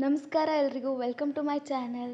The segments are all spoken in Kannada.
ನಮಸ್ಕಾರ ಎಲ್ರಿಗೂ, ವೆಲ್ಕಮ್ ಟು ಮೈ ಚಾನೆಲ್.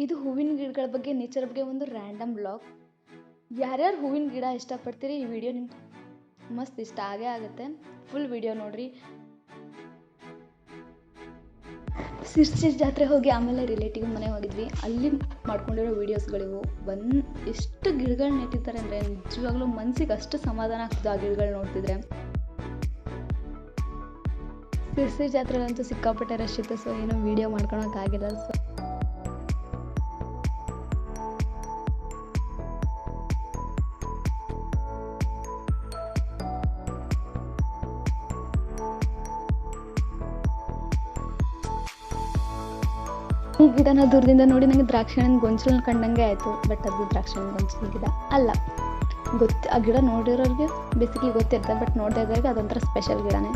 ಇದು ಹೂವಿನ ಗಿಡಗಳ ಬಗ್ಗೆ, ನೇಚರ್ ಬಗ್ಗೆ ಒಂದು ರ್ಯಾಂಡಮ್ ಬ್ಲಾಗ್. ಯಾರ್ಯಾರು ಹೂವಿನ ಗಿಡ ಇಷ್ಟಪಡ್ತೀರಿ, ಈ ವಿಡಿಯೋ ನಿಮ್ಗೆ ಮಸ್ತ್ ಇಷ್ಟ ಆಗೇ ಆಗುತ್ತೆ. ಫುಲ್ ವಿಡಿಯೋ ನೋಡ್ರಿ. ಸಿರ್ಸಿ ಜಾತ್ರೆ ಹೋಗಿ ಆಮೇಲೆ ರಿಲೇಟಿವ್ ಮನೆ ಹೋಗಿದ್ವಿ. ಅಲ್ಲಿ ಮಾಡ್ಕೊಂಡಿರೋ ವೀಡಿಯೋಸ್ಗಳಿವು. ಎಷ್ಟು ಗಿಡಗಳು ನೆಟ್ಟಿರ್ತಾರೆ ಅಂದರೆ ನಿಜವಾಗ್ಲೂ ಮನಸ್ಸಿಗೆ ಅಷ್ಟು ಸಮಾಧಾನ ಆಗ್ತದೆ ಆ ಗಿಡಗಳು ನೋಡ್ತಿದ್ರೆ. ಸಿರ್ಸಿ ಜಾತ್ರೆಲಂತೂ ಸಿಕ್ಕಾಪಟ್ಟೆ ರಶ್ ಇತ್ತು, ಸೊ ಏನೋ ವಿಡಿಯೋ ಮಾಡ್ಕೊಳಕ್ಕಾಗಿಲ್ಲ. ಸೊ ಈ ಗಿಡನ ದೂರದಿಂದ ನೋಡಿ ನನಗೆ ದ್ರಾಕ್ಷಿ ಹಣ್ಣಿನ ಗೊಂಚಲನ್ನು ಕಂಡಂಗೆ ಆಯಿತು. ಬಟ್ ಅದು ದ್ರಾಕ್ಷಿ ಹಣ್ಣಿನ ಗೊಂಚಲ ಗಿಡ ಅಲ್ಲ. ಆ ಗಿಡ ನೋಡಿರೋರಿಗೆ ಬೇಸಿಗೆ ಗೊತ್ತಿರ್ತದೆ, ಬಟ್ ನೋಡದೇ ಇದ್ದವ್ರಿಗೆ ಅದೊಂಥರ ಸ್ಪೆಷಲ್ ಗಿಡನೇ.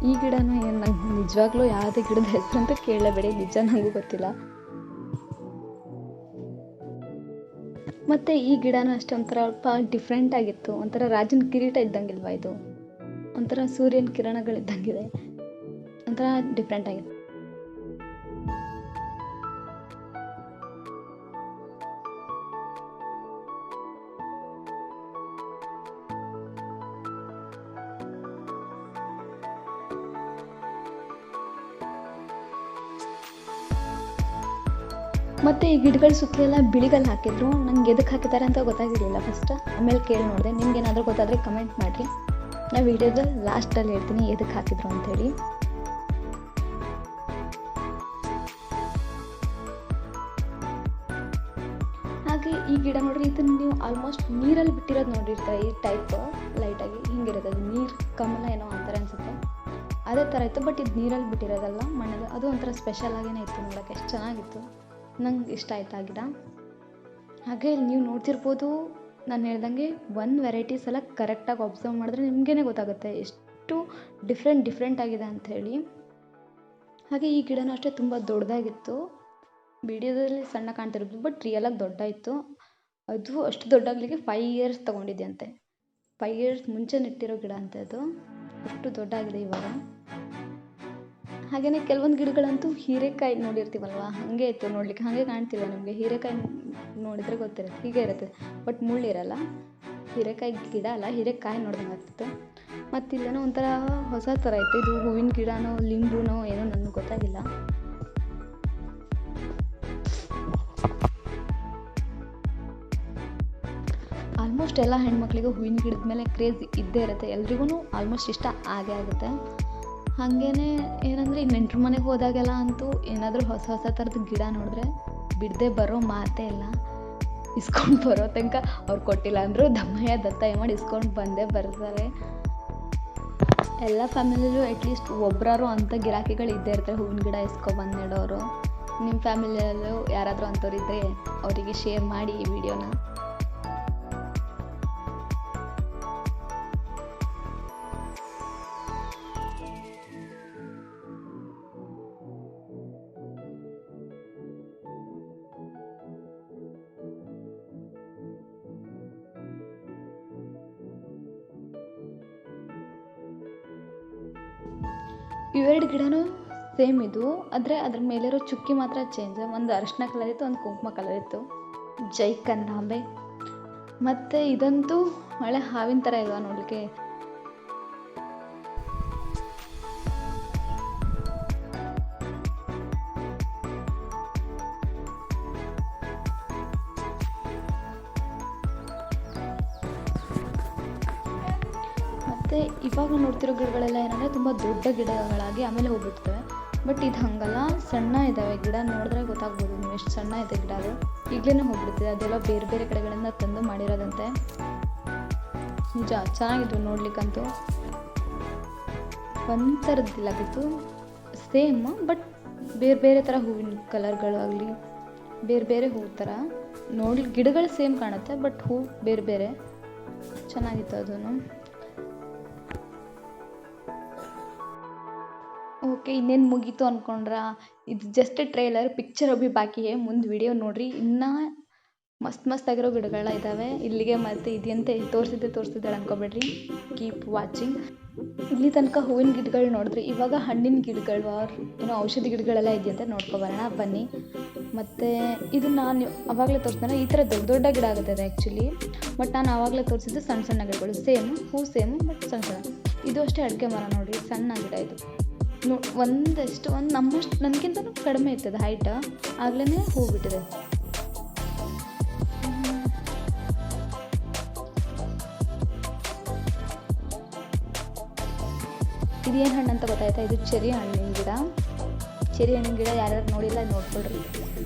ಈ ಗಿಡನೂ ಏನು ನಂಗೆ ನಿಜವಾಗ್ಲೂ ಯಾವುದೇ ಗಿಡದ ಹೆಸರು ಅಂತ ಕೇಳಲೇಬೇಡಿ, ನಿಜ ನನಗೂ ಗೊತ್ತಿಲ್ಲ. ಮತ್ತು ಈ ಗಿಡನೂ ಅಷ್ಟೇ ಒಂಥರ ಅಲ್ಪ ಡಿಫ್ರೆಂಟ್ ಆಗಿತ್ತು. ಒಂಥರ ರಾಜನ ಕಿರೀಟ ಇದ್ದಂಗಿಲ್ವ ಇದು, ಒಂಥರ ಸೂರ್ಯನ ಕಿರಣಗಳಿದ್ದಂಗಿದೆ, ಒಂಥರ ಡಿಫ್ರೆಂಟ್ ಆಗಿತ್ತು. ಮತ್ತು ಈ ಗಿಡಗಳ ಸುತ್ತಲೆಲ್ಲ ಬಿಳಿಗಲ್ಲು ಹಾಕಿದ್ರು. ನಂಗೆ ಎದಕ್ಕೆ ಹಾಕಿದ್ದಾರೆ ಅಂತ ಗೊತ್ತಾಗಿರಲಿಲ್ಲ ಫಸ್ಟ್. ಆಮೇಲೆ ಕೇಳಿ ನೋಡಿದೆ. ನಿಮ್ಗೆ ಏನಾದರೂ ಗೊತ್ತಾದರೆ ಕಮೆಂಟ್ ಮಾಡಿರಿ. ನಾನು ವಿಡಿಯೋದ ಲಾಸ್ಟಲ್ಲಿ ಹೇಳ್ತೀನಿ ಎದಕ್ಕೆ ಹಾಕಿದ್ರು ಅಂಥೇಳಿ. ಹಾಗೆ ಈ ಗಿಡ ನೋಡ್ರಿ, ಇದನ್ನು ನೀವು ಆಲ್ಮೋಸ್ಟ್ ನೀರಲ್ಲಿ ಬಿಟ್ಟಿರೋದು ನೋಡಿರ್ತಾರೆ. ಈ ಟೈಪ್ ಲೈಟಾಗಿ ಹಿಂಗಿರುತ್ತೆ, ಅದು ನೀರು ಕಮಲ ಏನೋ ಅಂತಾರೆ ಅನಿಸುತ್ತೆ, ಅದೇ ಥರ ಇತ್ತು. ಬಟ್ ಇದು ನೀರಲ್ಲಿ ಬಿಟ್ಟಿರೋದಲ್ಲ, ಮಣ್ಣಲ್ಲಿ. ಅದು ಒಂಥರ ಸ್ಪೆಷಲ್ ಆಗೇನೆ ಇತ್ತು ನೋಡೋಕ್ಕೆ. ಎಷ್ಟು ಚೆನ್ನಾಗಿತ್ತು, ನಂಗೆ ಇಷ್ಟ ಆಯ್ತು ಆ ಗಿಡ. ಹಾಗೆ ನೀವು ನೋಡ್ತಿರ್ಬೋದು, ನಾನು ಹೇಳ್ದಂಗೆ ಒಂದು ವೆರೈಟೀಸ್ ಎಲ್ಲ ಕರೆಕ್ಟಾಗಿ ಅಬ್ಸರ್ವ್ ಮಾಡಿದ್ರೆ ನಿಮಗೇ ಗೊತ್ತಾಗುತ್ತೆ ಎಷ್ಟು ಡಿಫ್ರೆಂಟ್ ಆಗಿದೆ ಅಂಥೇಳಿ. ಹಾಗೆ ಈ ಗಿಡನೂ ಅಷ್ಟೇ ತುಂಬ ದೊಡ್ಡದಾಗಿತ್ತು. ವಿಡಿಯೋದಲ್ಲಿ ಸಣ್ಣ ಕಾಣ್ತಿರೋದು, ಬಟ್ ರಿಯಲಾಗಿ ದೊಡ್ಡ ಇತ್ತು. ಅದು ಅಷ್ಟು ದೊಡ್ಡಾಗಲಿಕ್ಕೆ 5 ಇಯರ್ಸ್ ತೊಗೊಂಡಿದ್ದೆ ಅಂತೆ. 5 ಇಯರ್ಸ್ ಮುಂಚೆ ನೆಟ್ಟಿರೋ ಗಿಡ ಅಂತೆ ಅದು. ಅಷ್ಟು ದೊಡ್ಡಾಗಿದೆ ಇವಾಗ. ಹಾಗೆಯೇ ಕೆಲವೊಂದು ಗಿಡಗಳಂತೂ ಹೀರೆಕಾಯಿ ನೋಡಿರ್ತೀವಲ್ವ, ಹಾಗೆ ಇತ್ತು ನೋಡಲಿಕ್ಕೆ. ಹಾಗೆ ಕಾಣ್ತಿಲ್ವ ನಿಮಗೆ? ಹೀರೆಕಾಯಿ ನೋಡಿದರೆ ಗೊತ್ತಿರುತ್ತೆ, ಹೀಗೆ ಇರುತ್ತೆ, ಬಟ್ ಮುಳ್ಳಿರಲ್ಲ. ಹೀರೆಕಾಯಿ ಗಿಡ ಅಲ್ಲ, ಹೀರೆಕಾಯಿ ನೋಡ್ದಂಗೆ ಆಗ್ತಿತ್ತು. ಮತ್ತು ಇಲ್ಲೇನೋ ಒಂಥರ ಹೊಸ ಥರ ಇತ್ತು. ಇದು ಹೂವಿನ ಗಿಡನೋ ಲಿಂಬುನೋ ಏನೋ ನನಗೆ ಗೊತ್ತಾಗಿಲ್ಲ. ಆಲ್ಮೋಸ್ಟ್ ಎಲ್ಲ ಹೆಣ್ಮಕ್ಳಿಗೂ ಹೂವಿನ ಗಿಡದ ಮೇಲೆ ಕ್ರೇಜ್ ಇದ್ದೇ ಇರುತ್ತೆ. ಎಲ್ರಿಗೂ ಆಲ್ಮೋಸ್ಟ್ ಇಷ್ಟ ಆಗೇ ಆಗುತ್ತೆ. ಹಾಗೇ ಏನಂದರೆ ಈ ನೆಂಟ್ರ ಮನೆಗೆ ಹೋದಾಗೆಲ್ಲ ಅಂತೂ ಏನಾದರೂ ಹೊಸ ಥರದ ಗಿಡ ನೋಡಿದ್ರೆ ಬಿಡದೆ ಬರೋ ಮಾತೇ ಇಲ್ಲ. ಇಸ್ಕೊಂಡು ಬರೋ ತನಕ ಅವ್ರು ಕೊಟ್ಟಿಲ್ಲ ಅಂದರೂ ದಮ್ಮಯ್ಯ ದತ್ತಾಯ ಮಾಡಿ ಇಸ್ಕೊಂಡು ಬಂದೇ ಬರ್ತಾರೆ. ಎಲ್ಲ ಫ್ಯಾಮಿಲಿಯಲ್ಲೂ ಅಟ್ಲೀಸ್ಟ್ ಒಬ್ಬರಾರು ಅಂಥ ಗಿರಾಕಿಗಳು ಇದ್ದೇ ಇರ್ತಾರೆ, ಹೂವಿನ ಗಿಡ ಇಸ್ಕೊಬಂದು ನೆಡೋರು. ನಿಮ್ಮ ಫ್ಯಾಮಿಲಿಯಲ್ಲೂ ಯಾರಾದರೂ ಅಂಥವ್ರು ಇದ್ದರೆ ಅವರಿಗೆ ಶೇರ್ ಮಾಡಿ ಈ ವಿಡಿಯೋನ. ಇವೆರಡು ಗಿಡನೂ ಸೇಮ್ ಇದು, ಆದರೆ ಅದ್ರ ಮೇಲಿರೋ ಚುಕ್ಕಿ ಮಾತ್ರ ಚೇಂಜ್. ಒಂದು ಅರಿಶಿನ ಕಲರ್ ಇತ್ತು, ಒಂದು ಕುಂಕುಮ ಕಲರ್ ಇತ್ತು. ಜೈ ಕನ್ನಾಂಬೆ. ಮತ್ತು ಇದಂತೂ ಹಳೆ ಹಾವಿನ ಥರ ಇಲ್ವಾ ನೋಡಲಿಕ್ಕೆ? ಮತ್ತು ಇವಾಗ ನೋಡ್ತಿರೋ ಗಿಡಗಳೆಲ್ಲ ಏನಂದರೆ ತುಂಬ ದೊಡ್ಡ ಗಿಡಗಳಾಗಿ ಆಮೇಲೆ ಹೋಗ್ಬಿಡ್ತವೆ. ಬಟ್ ಇದು ಹಾಗಲ್ಲ, ಸಣ್ಣ ಇದ್ದಾವೆ ಗಿಡ. ನೋಡಿದ್ರೆ ಗೊತ್ತಾಗ್ಬೋದು ನೀವು ಎಷ್ಟು ಸಣ್ಣ ಇದೆ ಗಿಡ. ಅದು ಈಗಲೇ ಹೋಗ್ಬಿಡ್ತಿದೆ. ಅದೆಲ್ಲ ಬೇರೆ ಬೇರೆ ಕಡೆಗಳಿಂದ ತಂದು ಮಾಡಿರೋದಂತೆ. ನಿಜ ಚೆನ್ನಾಗಿದ್ವು ನೋಡ್ಲಿಕ್ಕಂತೂ. ಒಂಥರದ್ದಿಲ್ಲಾಗಿತ್ತು, ಸೇಮ್, ಬಟ್ ಬೇರೆ ಬೇರೆ ಥರ ಹೂವಿನ ಕಲರ್ಗಳಾಗಲಿ, ಬೇರೆ ಬೇರೆ ಹೂವು ಥರ ನೋಡಿ. ಗಿಡಗಳು ಸೇಮ್ ಕಾಣುತ್ತೆ, ಬಟ್ ಹೂವು ಬೇರೆ ಬೇರೆ. ಚೆನ್ನಾಗಿತ್ತು ಅದೂ. ಓಕೆ, ಇನ್ನೇನು ಮುಗೀತು ಅಂದ್ಕೊಂಡ್ರಾ? ಇದು ಜಸ್ಟ್ ಟ್ರೈಲರ್, ಪಿಕ್ಚರ್ ಅಭಿ ಬಾಕಿ ಹೇ. ಮುಂದೆ ವಿಡಿಯೋ ನೋಡಿರಿ, ಇನ್ನೂ ಮಸ್ತ್ ಆಗಿರೋ ಗಿಡಗಳ ಇದ್ದಾವೆ ಇಲ್ಲಿಗೆ. ಮತ್ತು ಇದೆಯಂತೆ ತೋರಿಸಿದ್ದೆ ಅನ್ಕೋಬೇಡ್ರಿ. Keep watching. ಇಲ್ಲಿ ತನಕ ಹೂವಿನ ಗಿಡಗಳು ನೋಡಿದ್ರೆ ಇವಾಗ ಹಣ್ಣಿನ ಗಿಡಗಳು ಏನೋ ಔಷಧಿ ಗಿಡಗಳೆಲ್ಲ ಇದೆಯಂತೆ ನೋಡ್ಕೊಬರೋಣ ಬನ್ನಿ. ಮತ್ತು ಇದು ನಾನು ಆವಾಗಲೇ ತೋರಿಸ್ತಾನೆ ಈ ಥರ ದೊಡ್ಡ ದೊಡ್ಡ ಗಿಡ ಆಗುತ್ತದೆ ಆ್ಯಕ್ಚುಲಿ. ಬಟ್ ನಾನು ಆವಾಗಲೇ ತೋರಿಸಿದ್ದು ಸಣ್ಣ ಸಣ್ಣ ಗಿಡಗಳು ಹೂ ಸೇಮು ಬಟ್ ಸಣ್ಣ ಸಣ್ಣ. ಇದು ಅಷ್ಟೇ ಅಡಿಕೆ ಮರ ನೋಡಿ, ಸಣ್ಣ ಗಿಡ ಇದು. ಒಂದು ನಮ್ಮಷ್ಟು ನನಗಿಂತನೂ ಕಡಿಮೆ ಇರ್ತದೆ ಹೈಟ್, ಆಗಲೇ ಹೂ ಬಿಟ್ಟಿದೆ. ಇದೇನು ಹಣ್ಣು ಅಂತ ಗೊತ್ತಾಯ್ತಾ? ಇದು ಚೆರಿ ಹಣ್ಣಿನ ಗಿಡ. ಚೆರಿ ಹಣ್ಣಿನ ಗಿಡ ಯಾರ್ಯಾರು ನೋಡಿಲ್ಲ ನೋಡ್ಕೊಳ್ರಿ.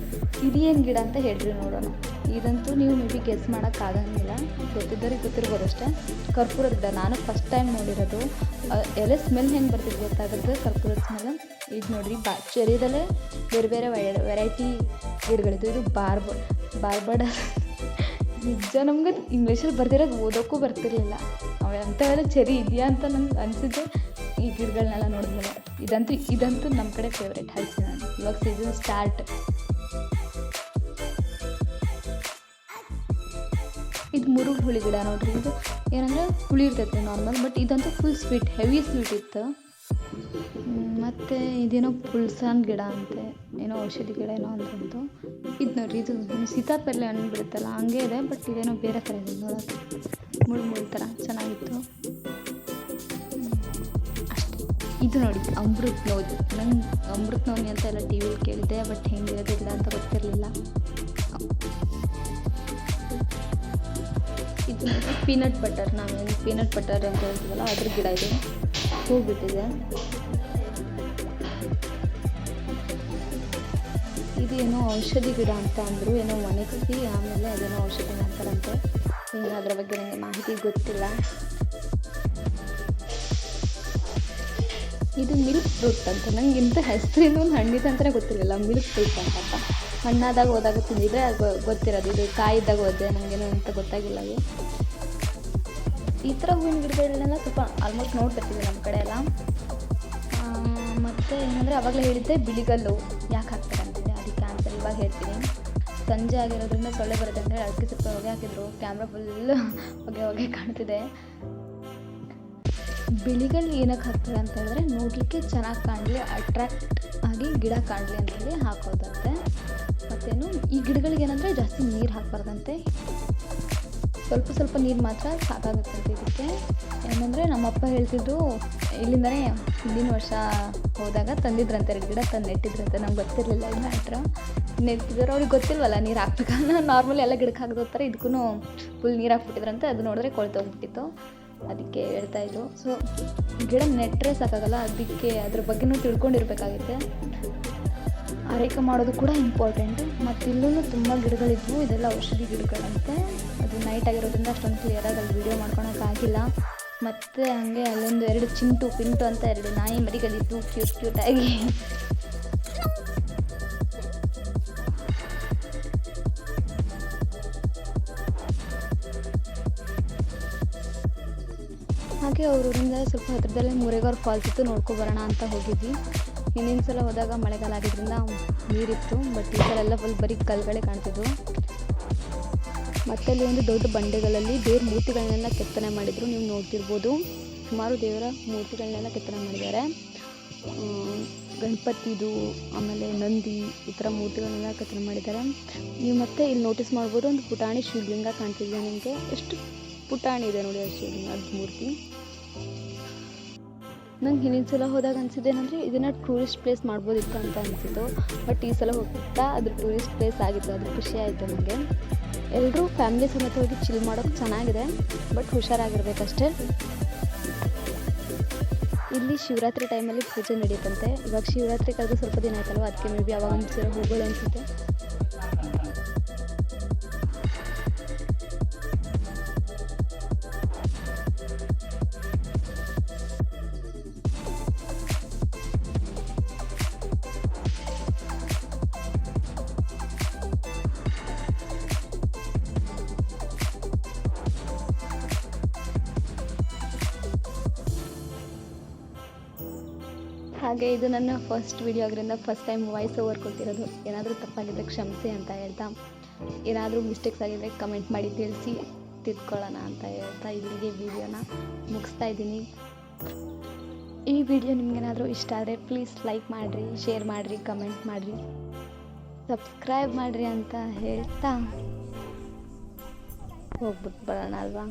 ಇದೇನು ಗಿಡ ಅಂತ ಹೇಳ್ರಿ ನೋಡೋಣ. ಇದಂತೂ ನೀವು ಮೇ ಬಿ ಗೆಸ್ ಮಾಡೋಕ್ಕಾಗಂಗಿಲ್ಲ, ಗೊತ್ತಿದ್ದವ್ರಿಗೆ ಗೊತ್ತಿರ್ಬೋದು ಅಷ್ಟೇ. ಕರ್ಪೂರದ ಗಿಡ ನಾನು ಫಸ್ಟ್ ಟೈಮ್ ನೋಡಿರೋದು. ಎಲೆ ಸ್ಮೆಲ್ ಹೆಂಗೆ ಬರ್ತಿದ್ದು ಗೊತ್ತಾಗುತ್ತೆ ಕರ್ಪೂರದ ಸ್ಮೆಲ್. ಇದು ನೋಡಿರಿ ಚೆರಿದಲ್ಲೇ ಬೇರೆ ಬೇರೆ ವೆರೈಟಿ ಗಿಡಗಳಿದ್ದು. ಇದು ಬಾರ್ಬಡ ನಿಜ ನಮ್ಗೆ ಇಂಗ್ಲೀಷಲ್ಲಿ ಬರ್ತಿರೋದು ಓದೋಕ್ಕೂ ಬರ್ತಿರ್ಲಿಲ್ಲ. ಅಂಥವೆಲ್ಲ ಚೆರಿ ಇದೆಯಾ ಅಂತ ನಂಗೆ ಅನಿಸಿದ್ದೆ ಈ ಗಿಡಗಳನ್ನೆಲ್ಲ ನೋಡಿದ್ಮೇಲೆ. ಇದಂತೂ ನಮ್ಮ ಕಡೆ ಫೇವ್ರೇಟ್ ಹಲ್ಸಿನ ಹಣ್ಣು. ಇವಾಗ ಸೀಸನ್ ಸ್ಟಾರ್ಟ್. ಇದು ಮುರುಳು ಹುಳಿ ಗಿಡ ನೋಡ್ರಿ. ಇದು ಏನಂದರೆ ಹುಳಿ ಇರ್ತೈತೆ ನಾರ್ಮಲ್, ಬಟ್ ಇದಂತೂ ಫುಲ್ ಸ್ವೀಟ್, ಹೆವಿ ಸ್ವೀಟ್ ಇತ್ತು. ಮತ್ತು ಇದೇನೋ ಪುಲ್ಸಾನ್ ಗಿಡ ಅಂತೆ, ಏನೋ ಔಷಧಿ ಗಿಡ ಏನೋ ಅಂತಂತು. ಇದು ನೋಡ್ರಿ, ಇದು ಸೀತಾಫಲ ಹಣ್ಣು ಬಿಡುತ್ತಲ್ಲ ಹಂಗೆ ಇದೆ, ಬಟ್ ಇದೇನೋ ಬೇರೆ ಥರ ಇದೆ ನೋಡೋದು, ಮುಳ್ಳು ಥರ ಚೆನ್ನಾಗಿತ್ತು ಅಷ್ಟೇ. ಇದು ನೋಡಿ ಅಮೃತ್ ನೋನಿ. ನಂಗೆ ಅಮೃತ್ ನೋನಿ ಅಂತ ಎಲ್ಲ ಟಿ ವಿಲಿ ಕೇಳಿದ್ದೆ, ಬಟ್ ಹೆಂಗಿರೋದು ಗಿಡ ಅಂತ ಗೊತ್ತಿರಲಿಲ್ಲ. ಇದು ನೋಡಿ ಪೀನಟ್ ಬಟರ್, ನಾವೇನು ಪೀನಟ್ ಬಟರ್ ಅಂತ ಹೇಳ್ತೀವಲ್ಲ ಅದ್ರ ಗಿಡ ಇದು, ಹೋಗ್ಬಿಟ್ಟಿದೆ. ಇದು ಏನೋ ಔಷಧಿ ಗಿಡ ಅಂತ ಅಂದರು, ಏನೋ ಒಣಗಿಸಿ ಆಮೇಲೆ ಅದೇನೋ ಔಷಧಿ ಮಾಡ್ತಾರಂತೆ. ಇನ್ನು ಅದರ ಬಗ್ಗೆ ನನಗೆ ಮಾಹಿತಿ ಗೊತ್ತಿಲ್ಲ. ಇದು ಮಿಲ್ಕ್ ಫ್ರೂಟ್ ಅಂತ, ನಂಗೆ ಇಂಥ ಹೆಸರಿನ ಒಂದು ಹಣ್ಣಿದೆ ಅಂತಲೇ ಗೊತ್ತಿರಲಿಲ್ಲ. ಮಿಲ್ಕ್ ಫ್ರೂಟ್ ಅಂತ ಹಣ್ಣಾದಾಗ ಹೋದಾಗ ತಿಂದಿದ್ರೆ ಗೊತ್ತಿರೋದು. ಇದು ಕಾಯಿದ್ದಾಗ ಹೋದೆ, ನನಗೇನೋ ಅಂತ ಗೊತ್ತಾಗಿಲ್ಲ. ಅದು ಈ ಥರ ಹೂವಿನ ಗಿಡಗಳನ್ನೆಲ್ಲ ಸ್ವಲ್ಪ ಆಲ್ಮೋಸ್ಟ್ ನೋಡ್ತಿರ್ತೀವಿ ನಮ್ಮ ಕಡೆ ಎಲ್ಲ. ಮತ್ತು ಏನಂದರೆ ಆವಾಗಲೇ ಹೇಳಿದ್ದೆ ಬಿಳಿಗಲ್ಲು ಯಾಕೆ ಹಾಕ್ತಾರೆ ಅಂತಿದೆ, ಅದಕ್ಕೆ ಆನ್ಸರ್ ಇವಾಗ ಹೇಳ್ತೀನಿ. ಸಂಜೆ ಆಗಿರೋದ್ರಿಂದ ಸೊಳ್ಳೆ ಬರುತ್ತೆ ಅಂದರೆ ಅದಕ್ಕೆ ಸ್ವಲ್ಪ ಹೊಗೆ ಹಾಕಿದ್ರು. ಕ್ಯಾಮ್ರಾ ಫುಲ್ ಹೊಗೆ ಕಾಣ್ತಿದೆ. ಬಿಳಿಗಲ್ಲು ಏನಕ್ಕೆ ಹಾಕ್ತಾರೆ ಅಂತ ಹೇಳಿದ್ರೆ ನೋಡಲಿಕ್ಕೆ ಚೆನ್ನಾಗಿ ಕಾಣಲಿ, ಅಟ್ರಾಕ್ಟ್ ಆಗಿ ಗಿಡ ಕಾಣಲಿ ಅಂತೇಳಿ ಹಾಕೋದಂತೆ. ಮತ್ತೇನು ಈ ಗಿಡಗಳಿಗೆ ಏನಂದರೆ ಜಾಸ್ತಿ ನೀರು ಹಾಕಬಾರ್ದಂತೆ, ಸ್ವಲ್ಪ ನೀರು ಮಾತ್ರ ಸಾಕಾಗುತ್ತಂತೆ ಇದಕ್ಕೆ. ಏನಂದರೆ ನಮ್ಮಪ್ಪ ಹೇಳ್ತಿದ್ರು, ಇಲ್ಲಿಂದನೇ ಹಿಂದಿನ ವರ್ಷ ಹೋದಾಗ ತಂದಿದ್ರಂತೆ ಗಿಡ ತಂದು ನೆಟ್ಟಿದ್ರಂತೆ. ನಂಗೆ ಗೊತ್ತಿರಲಿಲ್ಲ ಈ ಮ್ಯಾಟ್ರ್. ನೆಟ್ಟಿದ್ರು ಅವ್ರಿಗೆ ಗೊತ್ತಿಲ್ವಲ್ಲ ನೀರು ಹಾಕ್ಬೇಕಲ್ಲ, ನಾರ್ಮಲಿ ಎಲ್ಲ ಗಿಡಕ್ಕೆ ಹಾಕಿದ್ರೆ ಇದಕ್ಕೂ ಫುಲ್ ನೀರು ಹಾಕ್ಬಿಟ್ಟಿದ್ರಂತೆ. ಅದು ನೋಡಿದ್ರೆ ಕೊಳ್ತೋಗ್ಬಿಟ್ಟಿತ್ತು, ಅದಕ್ಕೆ ಹೇಳ್ತಾಯಿದ್ರು. ಸೊ ಗಿಡ ನೆಟ್ಟರೆ ಸಾಕಾಗಲ್ಲ, ಅದಕ್ಕೆ ಅದ್ರ ಬಗ್ಗೆನೂ ತಿಳ್ಕೊಂಡಿರ್ಬೇಕಾಗುತ್ತೆ. ಆರೈಕೆ ಮಾಡೋದು ಕೂಡ ಇಂಪಾರ್ಟೆಂಟು. ಮತ್ತು ಇಲ್ಲೂ ತುಂಬ ಗಿಡಗಳಿದ್ವು, ಇದೆಲ್ಲ ಔಷಧಿ ಗಿಡಗಳಂತೆ. ಅದು ನೈಟ್ ಆಗಿರೋದ್ರಿಂದ ಅಷ್ಟೊಂದು ಕ್ಲಿಯರಾಗಿ ಅಲ್ಲಿ ವೀಡಿಯೋ ಮಾಡ್ಕೊಳಕ್ಕಾಗಿಲ್ಲ. ಮತ್ತು ಹಂಗೆ ಅಲ್ಲೊಂದು 2 ಪಿಂಟು ಅಂತ 2 ನಾಯಿ ಮರಿಗಳಿದ್ದು ಕ್ಯೂಟಾಗಿ. ಹಾಗೆ ಅವರಿಂದ ಸ್ವಲ್ಪ ಹತ್ತಿರದಲ್ಲೇ ಮುರೇಗೌರ್ ಫಾಲ್ಸ್ ಇತ್ತು, ನೋಡ್ಕೊಬರೋಣ ಅಂತ ಹೋಗಿದ್ವಿ. ಹಿಂದಿನ ಸಲ ಹೋದಾಗ ಮಳೆಗಾಲ ಆಗಿದ್ದರಿಂದ ನೀರಿತ್ತು, ಬಟ್ ಈ ಸಲ ಎಲ್ಲ ಫುಲ್ ಬರೀ ಕಲ್ಲುಗಳೇ ಕಾಣ್ತಿದ್ವು. ಮತ್ತು ಅಲ್ಲಿ ಒಂದು ದೊಡ್ಡ ಬಂಡೆಗಳಲ್ಲಿ ದೇವ್ರ ಮೂರ್ತಿಗಳನ್ನೆಲ್ಲ ಕೆತ್ತನೆ ಮಾಡಿದರು, ನೀವು ನೋಡ್ತಿರ್ಬೋದು. ಸುಮಾರು ದೇವರ ಮೂರ್ತಿಗಳನ್ನೆಲ್ಲ ಕೆತ್ತನೆ ಮಾಡಿದ್ದಾರೆ. ಗಣಪತಿದು, ಆಮೇಲೆ ನಂದಿ, ಈ ಥರ ಮೂರ್ತಿಗಳನ್ನೆಲ್ಲ ಕೆತ್ತನೆ ಮಾಡಿದ್ದಾರೆ. ನೀವು ಮತ್ತೆ ಇಲ್ಲಿ ನೋಟಿಸ್ ಮಾಡ್ಬೋದು, ಒಂದು ಪುಟಾಣಿ ಶಿವಲಿಂಗ ಕಾಣ್ತಿದೆ ನಿಮಗೆ. ಎಷ್ಟು ಪುಟಾಣಿ ಇದೆ ನೋಡಿ ಆ ಶಿವಲಿಂಗ, ಅದು ಮೂರ್ತಿ. ನಂಗೆ ಹಿಂದಿನ ಸಲ ಹೋದಾಗ ಅನಿಸಿದ್ದೇನೆಂದರೆ ಇದನ್ನು ಟೂರಿಸ್ಟ್ ಪ್ಲೇಸ್ ಮಾಡ್ಬೋದಿತ್ತು ಅಂತ ಅನಿಸಿತು. ಬಟ್ ಈ ಸಲ ಹೋಗ್ತಾ ಅದು ಟೂರಿಸ್ಟ್ ಪ್ಲೇಸ್ ಆಗಿತ್ತು, ಅದು ಖುಷಿ ಆಯಿತು ನನಗೆ. ಎಲ್ಲರೂ ಫ್ಯಾಮಿಲಿ ಸಮೇತ ಹೋಗಿ ಚಿಲ್ ಮಾಡೋಕ್ಕೆ ಚೆನ್ನಾಗಿದೆ, ಬಟ್ ಹುಷಾರಾಗಿರ್ಬೇಕಷ್ಟೇ. ಇಲ್ಲಿ ಶಿವರಾತ್ರಿ ಟೈಮಲ್ಲಿ ಪೂಜೆ ನಡೆಯುತ್ತಂತೆ. ಇವಾಗ ಶಿವರಾತ್ರಿ ಕಳೆದು ಸ್ವಲ್ಪ ದಿನ ಆಯ್ತಲ್ವ, ಅದಕ್ಕೆ ಮೇ ಬಿ ಅವಾಗ ಒಂದ್ಸಲ ಹೋಗೋದು ಅನಿಸುತ್ತೆ. ಹಾಗೆ ಇದು ನನ್ನ ಫಸ್ಟ್ ವಿಡಿಯೋ ಆಗಿರೋದ್ರಿಂದ ಫಸ್ಟ್ ಟೈಮ್ ವಾಯ್ಸ್ ಓವರ್ ಕೊಟ್ಟಿರೋದು. ಏನಾದರೂ ತಪ್ಪಾಗಿದ್ದರೆ ಕ್ಷಮಿಸಿ ಅಂತ ಹೇಳ್ತಾ, ಏನಾದರೂ ಮಿಸ್ಟೇಕ್ಸ್ ಆಗಿದ್ದರೆ ಕಮೆಂಟ್ ಮಾಡಿ ತಿಳಿಸಿ ತಿದ್ಕೊಳ್ಳೋಣ ಅಂತ ಹೇಳ್ತಾ ಇಲ್ಲಿಗೆ ವಿಡಿಯೋನ ಮುಗಿಸ್ತಾ ಇದ್ದೀನಿ. ಈ ವಿಡಿಯೋ ನಿಮ್ಗೇನಾದರೂ ಇಷ್ಟ ಆದರೆ ಪ್ಲೀಸ್ ಲೈಕ್ ಮಾಡಿರಿ, ಶೇರ್ ಮಾಡಿರಿ, ಕಮೆಂಟ್ ಮಾಡಿರಿ, ಸಬ್ಸ್ಕ್ರೈಬ್ ಮಾಡಿರಿ ಅಂತ ಹೇಳ್ತಾ ಹೋಗ್ಬಿಟ್ಟು ಬರೋಣ ಅಲ್ವಾ.